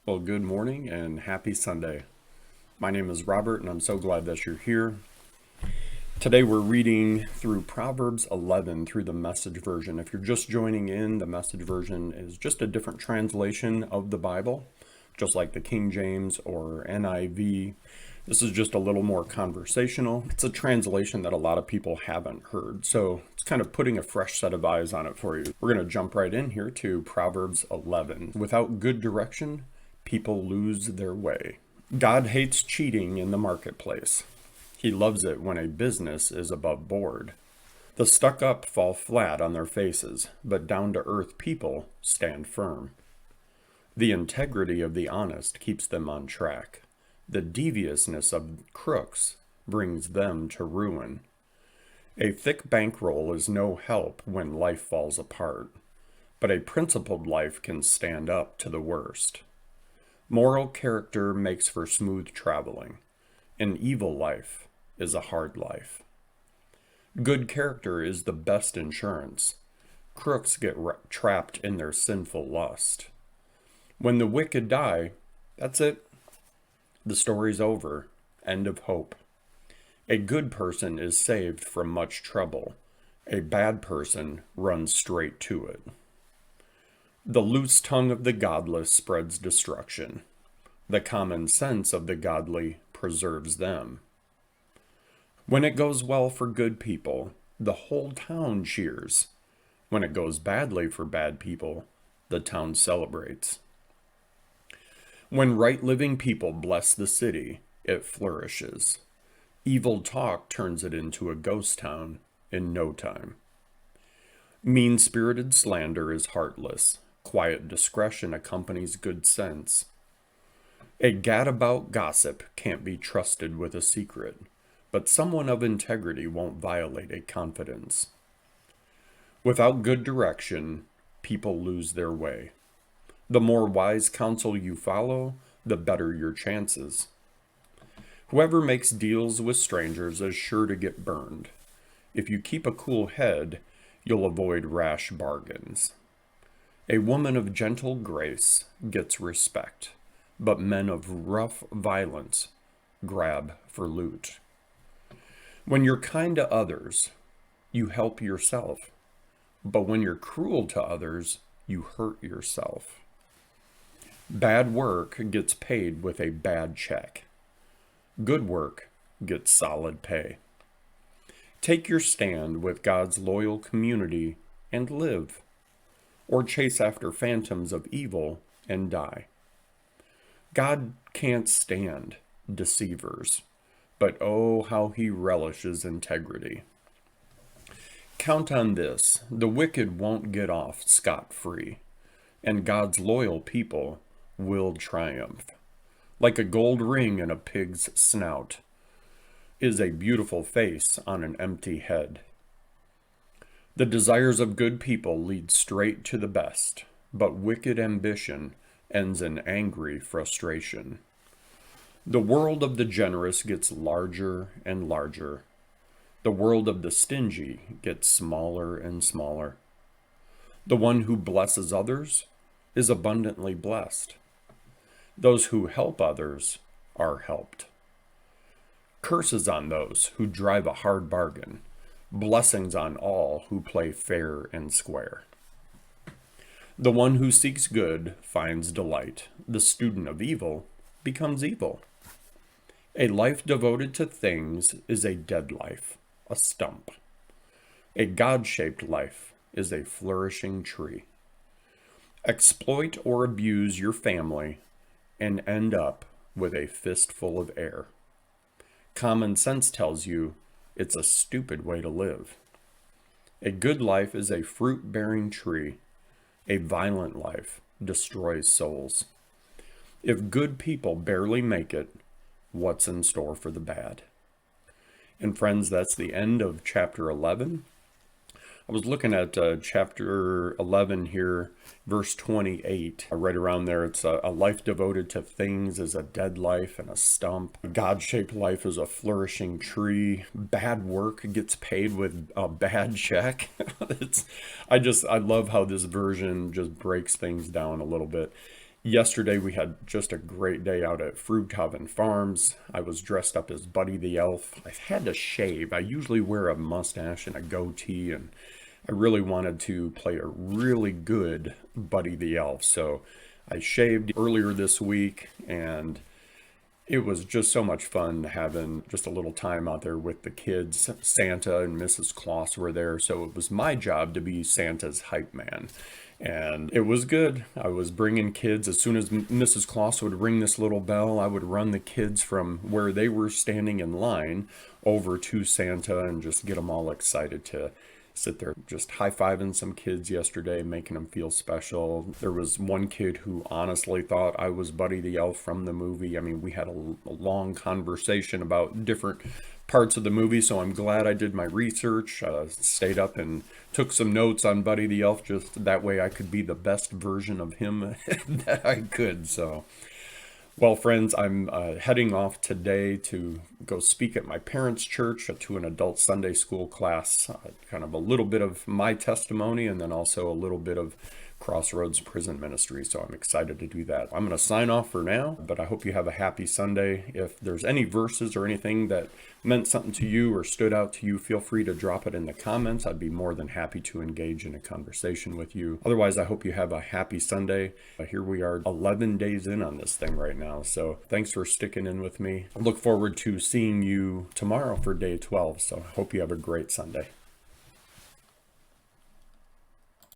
Well, good morning and happy Sunday. My name is Robert, and I'm so glad that you're here. Today we're reading through Proverbs 11 through the Message version. If you're just joining in, the Message version is just a different translation of the Bible, just like the King James or NIV. This is just a little more conversational. It's a translation that a lot of people haven't heard, so it's kind of putting a fresh set of eyes on it for you. We're going to jump right in here to Proverbs 11. Without good direction, people lose their way. God hates cheating in the marketplace. He loves it when a business is above board. The stuck up fall flat on their faces, but down to earth people stand firm. The integrity of the honest keeps them on track. The deviousness of crooks brings them to ruin. A thick bankroll is no help when life falls apart, but a principled life can stand up to the worst. Moral character makes for smooth traveling. An evil life is a hard life. Good character is the best insurance. Crooks get trapped in their sinful lust. When the wicked die, that's it. The story's over. End of hope. A good person is saved from much trouble. A bad person runs straight to it. The loose tongue of the godless spreads destruction. The common sense of the godly preserves them. When it goes well for good people, the whole town cheers. When it goes badly for bad people, the town celebrates. When right living people bless the city, it flourishes. Evil talk turns it into a ghost town in no time. Mean-spirited slander is heartless. Quiet discretion accompanies good sense. A gadabout gossip can't be trusted with a secret, but someone of integrity won't violate a confidence. Without good direction, people lose their way. The more wise counsel you follow, the better your chances. Whoever makes deals with strangers is sure to get burned. If you keep a cool head, you'll avoid rash bargains. A woman of gentle grace gets respect, but men of rough violence grab for loot. When you're kind to others, you help yourself, but when you're cruel to others, you hurt yourself. Bad work gets paid with a bad check. Good work gets solid pay. Take your stand with God's loyal community and live, or chase after phantoms of evil and die. God can't stand deceivers, but oh, how he relishes integrity. Count on this, the wicked won't get off scot-free, and God's loyal people will triumph. Like a gold ring in a pig's snout is a beautiful face on an empty head. The desires of good people lead straight to the best, but wicked ambition ends in angry frustration. The world of the generous gets larger and larger. The world of the stingy gets smaller and smaller. The one who blesses others is abundantly blessed. Those who help others are helped. Curses on those who drive a hard bargain. Blessings on all who play fair and square. The one who seeks good finds delight. The student of evil becomes evil. A life devoted to things is a dead life, a stump. A God-shaped life is a flourishing tree. Exploit or abuse your family and end up with a fistful of air. Common sense tells you it's a stupid way to live. A good life is a fruit-bearing tree. A violent life destroys souls. If good people barely make it, what's in store for the bad? And friends, that's the end of chapter 11. I was looking at chapter 11 here, verse 28. Right around there, it's a life devoted to things is a dead life and a stump. A God-shaped life is a flourishing tree. Bad work gets paid with a bad check. I love how this version just breaks things down a little bit. Yesterday we had just a great day out at Fruithaven Farms. I was dressed up as Buddy the Elf. I had to shave. I usually wear a mustache and a goatee, and I really wanted to play a really good Buddy the Elf. So I shaved earlier this week, and it was just so much fun having just a little time out there with the kids. Santa and Mrs. Claus were there, so it was my job to be Santa's hype man. And it was good. I was bringing kids. As soon as Mrs. Claus would ring this little bell, I would run the kids from where they were standing in line over to Santa and just get them all excited to sit there, just high-fiving some kids yesterday, making them feel special. There was one kid who honestly thought I was Buddy the Elf from the movie. I mean, we had a long conversation about different parts of the movie, so I'm glad I did my research, stayed up and took some notes on Buddy the Elf, just that way I could be the best version of him that I could. So well, friends, I'm heading off today to go speak at my parents' church to an adult Sunday school class, kind of a little bit of my testimony and then also a little bit of Crossroads Prison Ministry. So I'm excited to do that. I'm going to sign off for now, but I hope you have a happy Sunday. If there's any verses or anything that meant something to you or stood out to you, feel free to drop it in the comments. I'd be more than happy to engage in a conversation with you. Otherwise, I hope you have a happy Sunday. Here we are 11 days in on this thing right now. So thanks for sticking in with me. I look forward to seeing you tomorrow for day 12. So I hope you have a great Sunday.